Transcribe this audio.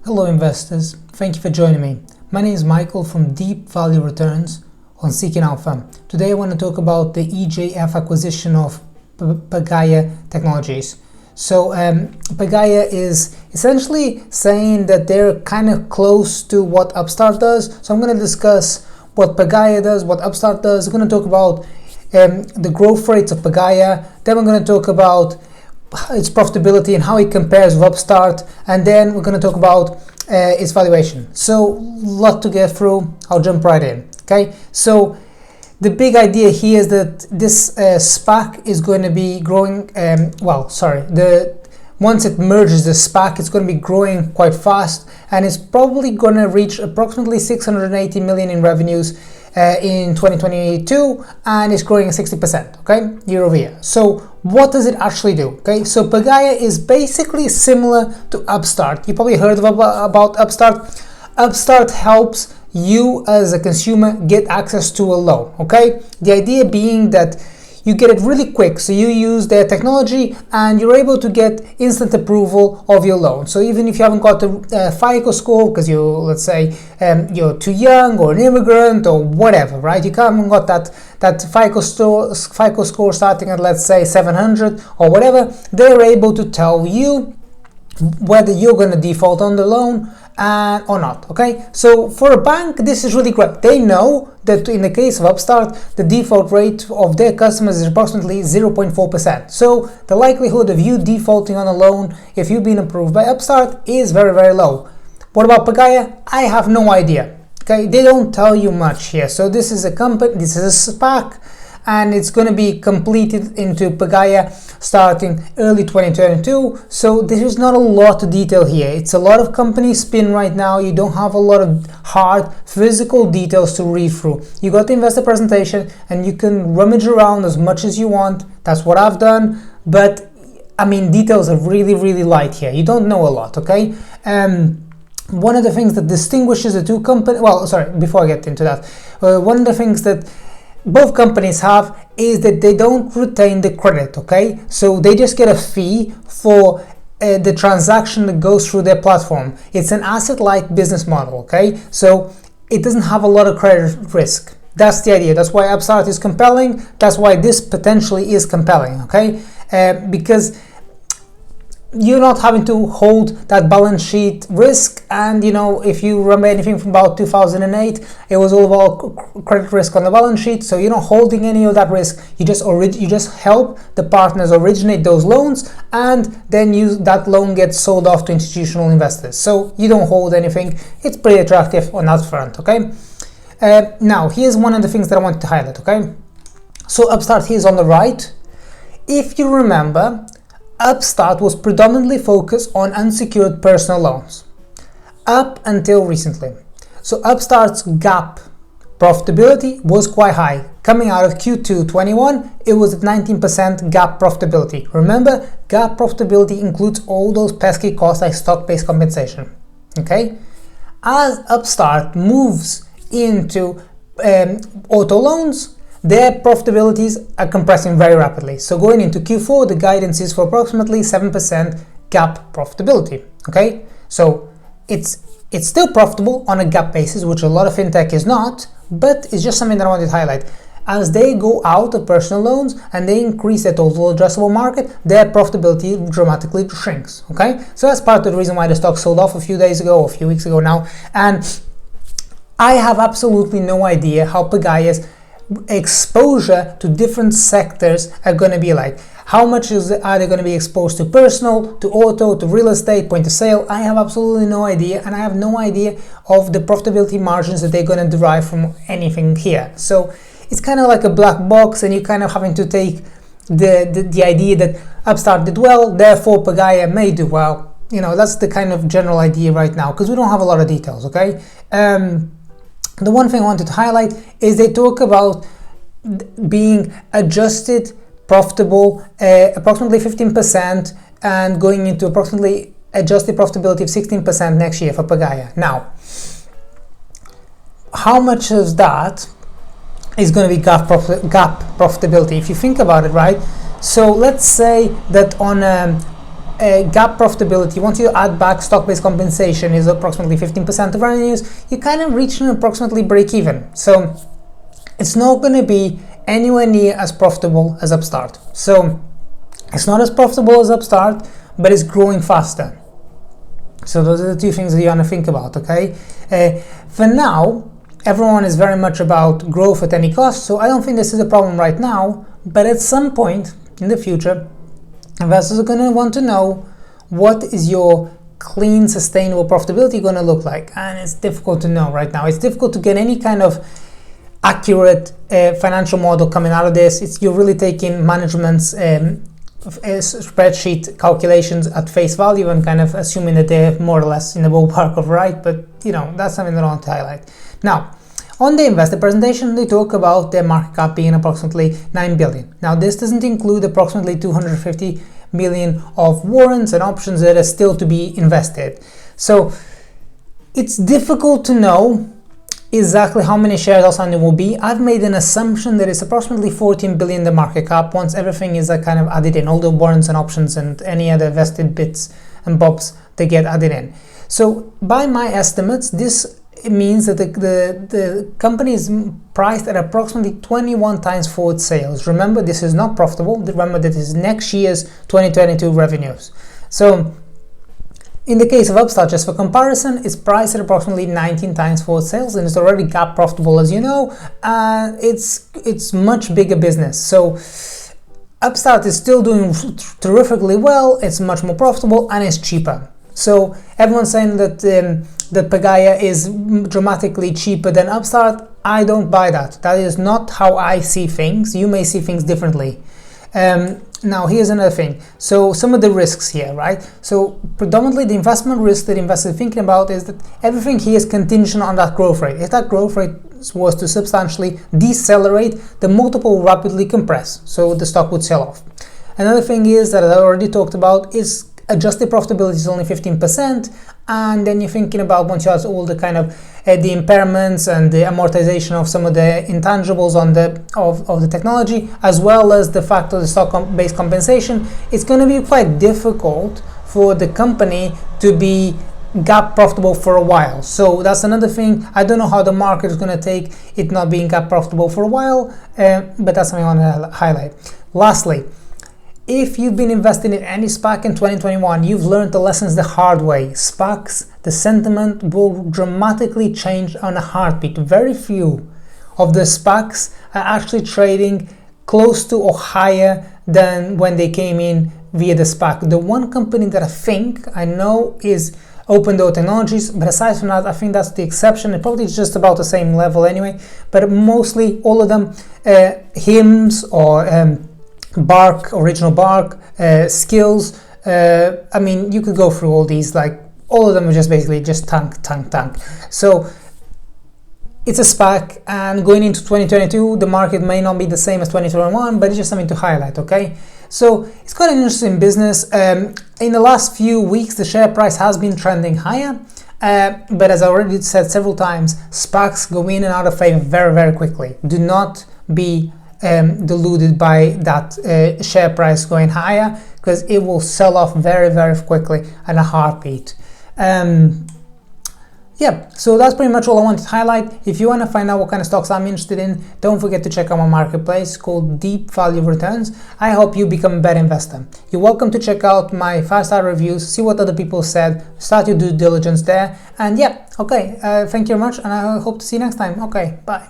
Hello investors, thank you for joining me. My name is Michael from Deep Value Returns on Seeking Alpha. Today I want to talk about the EJF acquisition of Pagaya Technologies. So Pagaya is essentially saying that they're kind of close to what Upstart does. So I'm going to discuss what Pagaya does, what Upstart does. We're going to talk about the growth rates of Pagaya. Then we're going to talk about its profitability and how it compares with Upstart, and then we're going to talk about its valuation. So, a lot to get through. I'll jump right in. Okay, so the big idea here is that this SPAC is going to be growing. Once it merges the SPAC, it's going to be growing quite fast, and it's probably going to reach approximately 680 million in revenues in 2022, and it's growing at 60%, okay, year over year. So what does it actually do? Okay, so Pagaya is basically similar to Upstart. You probably heard about Upstart. Upstart helps you as a consumer get access to a loan, okay? The idea being that you get it really quick, so you use their technology and you're able to get instant approval of your loan. So even if you haven't got a FICO score because let's say you're too young or an immigrant or whatever, right? You haven't got that FICO score starting at, let's say, 700 or whatever, they're able to tell you whether you're going to default on the loan or not, okay? So for a bank, this is really great. They know that in the case of Upstart, the default rate of their customers is approximately 0.4%. So the likelihood of you defaulting on a loan if you've been approved by Upstart is very, very low. What about Pagaya? I have no idea. Okay, they don't tell you much here. So this is a company, this is a SPAC, and it's going to be completed into Pagaya starting early 2022. So there is not a lot of detail here. It's a lot of company spin right now. You don't have a lot of hard physical details to read through. You got the investor presentation and you can rummage around as much as you want. That's what I've done. But I mean, details are really, really light here. You don't know a lot, okay? One of the things that distinguishes the two companies, before I get into that, one of the things that both companies have is that they don't retain the credit, okay? So they just get a fee for the transaction that goes through their platform. It's an asset-light business model, okay? So it doesn't have a lot of credit risk. That's the idea. That's why Upstart is compelling. That's why this potentially is compelling, okay? Because you're not having to hold that balance sheet risk, and if you remember anything from about 2008, it was all about credit risk on the balance sheet. So you're not holding any of that risk. You just help the partners originate those loans, and then that loan gets sold off to institutional investors. So you don't hold anything. It's pretty attractive on that front, okay? Now here's one of the things that I want to highlight, okay? So Upstart here is on the right. If you remember, Upstart was predominantly focused on unsecured personal loans up until recently. So Upstart's GAAP profitability was quite high. Coming out of Q2 21, it was at 19% GAAP profitability. Remember, GAAP profitability includes all those pesky costs like stock-based compensation. Okay? As Upstart moves into auto loans, their profitabilities are compressing very rapidly. So going into Q4, the guidance is for approximately 7% GAAP profitability. Okay, so it's still profitable on a GAAP basis, which a lot of fintech is not, but it's just something that I wanted to highlight. As they go out of personal loans and they increase their total addressable market, their profitability dramatically shrinks. Okay, so that's part of the reason why the stock sold off a few days ago, or a few weeks ago now. And I have absolutely no idea how Pagaya's exposure to different sectors are going to be like. How much are they going to be exposed to personal, to auto, to real estate, point of sale? I have absolutely no idea, and I have no idea of the profitability margins that they're going to derive from anything here. So it's kind of like a black box, and you're kind of having to take the idea that Upstart did well, therefore Pagaya may do well. That's the kind of general idea right now, because we don't have a lot of details, okay? The one thing I wanted to highlight is they talk about being adjusted profitable approximately 15% and going into approximately adjusted profitability of 16% next year for Pagaya. Now, how much of that is going to be GAAP profitability? If you think about it, right? So let's say that on gap profitability, once you add back stock-based compensation, is approximately 15% of revenues, you kind of reach an approximately break even. So it's not going to be anywhere near as profitable as Upstart. So it's not as profitable as Upstart, but it's growing faster. So those are the two things that you want to think about, okay? For now, everyone is very much about growth at any cost, so I don't think this is a problem right now, but at some point in the future, investors are going to want to know what is your clean, sustainable profitability going to look like, and it's difficult to know right now. It's difficult to get any kind of accurate financial model coming out of this. You're really taking management's spreadsheet calculations at face value and kind of assuming that they're more or less in the ballpark of right, but that's something that I want to highlight. Now, on the investor presentation, they talk about their market cap being approximately 9 billion. Now, this doesn't include approximately 250 million of warrants and options that are still to be invested. So it's difficult to know exactly how many shares outstanding will be. I've made an assumption that it's approximately 14 billion the market cap once everything is kind of added in, all the warrants and options and any other vested bits and bobs that get added in. So by my estimates, this means that the company is priced at approximately 21 times forward sales. Remember, this is not profitable. Remember that this is next year's 2022 revenues. So in the case of Upstart, just for comparison, it's priced at approximately 19 times forward sales, and it's already gap profitable, as you know. It's much bigger business. So Upstart is still doing terrifically well. It's much more profitable and it's cheaper. So everyone's saying that that Pagaya is dramatically cheaper than Upstart. I don't buy that. That is not how I see things. You may see things differently. Now, here's another thing. So some of the risks here, right? So predominantly the investment risk that investors are thinking about is that everything here is contingent on that growth rate. If that growth rate was to substantially decelerate, the multiple will rapidly compress, so the stock would sell off. Another thing is that I already talked about is adjusted profitability is only 15%, and then you're thinking about once you have all the kind of the impairments and the amortization of some of the intangibles on of the technology, as well as the fact of the stock-based compensation, it's going to be quite difficult for the company to be gap profitable for a while. So that's another thing. I don't know how the market is going to take it not being gap profitable for a while, but that's something I want to highlight. Lastly, if you've been investing in any SPAC in 2021, you've learned the lessons the hard way. SPACs, the sentiment will dramatically change on a heartbeat. Very few of the SPACs are actually trading close to or higher than when they came in via the SPAC. The one company that I know is Open Door Technologies, but aside from that, I think that's the exception. It probably is just about the same level anyway, but mostly all of them, HIMS or Bark, Original Bark, Skills. I mean, you could go through all these, like all of them are just basically just tank. So it's a SPAC, and going into 2022, the market may not be the same as 2021, but it's just something to highlight, okay? So it's quite an interesting business. In the last few weeks, the share price has been trending higher, but as I already said several times, SPACs go in and out of favor very, very quickly. Do not be deluded by that share price going higher, because it will sell off very, very quickly in a heartbeat. Yeah, so that's pretty much all I wanted to highlight. If you want to find out what kind of stocks I'm interested in, don't forget to check out my marketplace called Deep Value Returns. I help you become a better investor. You're welcome to check out my 5-star reviews, see what other people said, start your due diligence there. And yeah, okay, thank you very much, and I hope to see you next time. Okay, bye.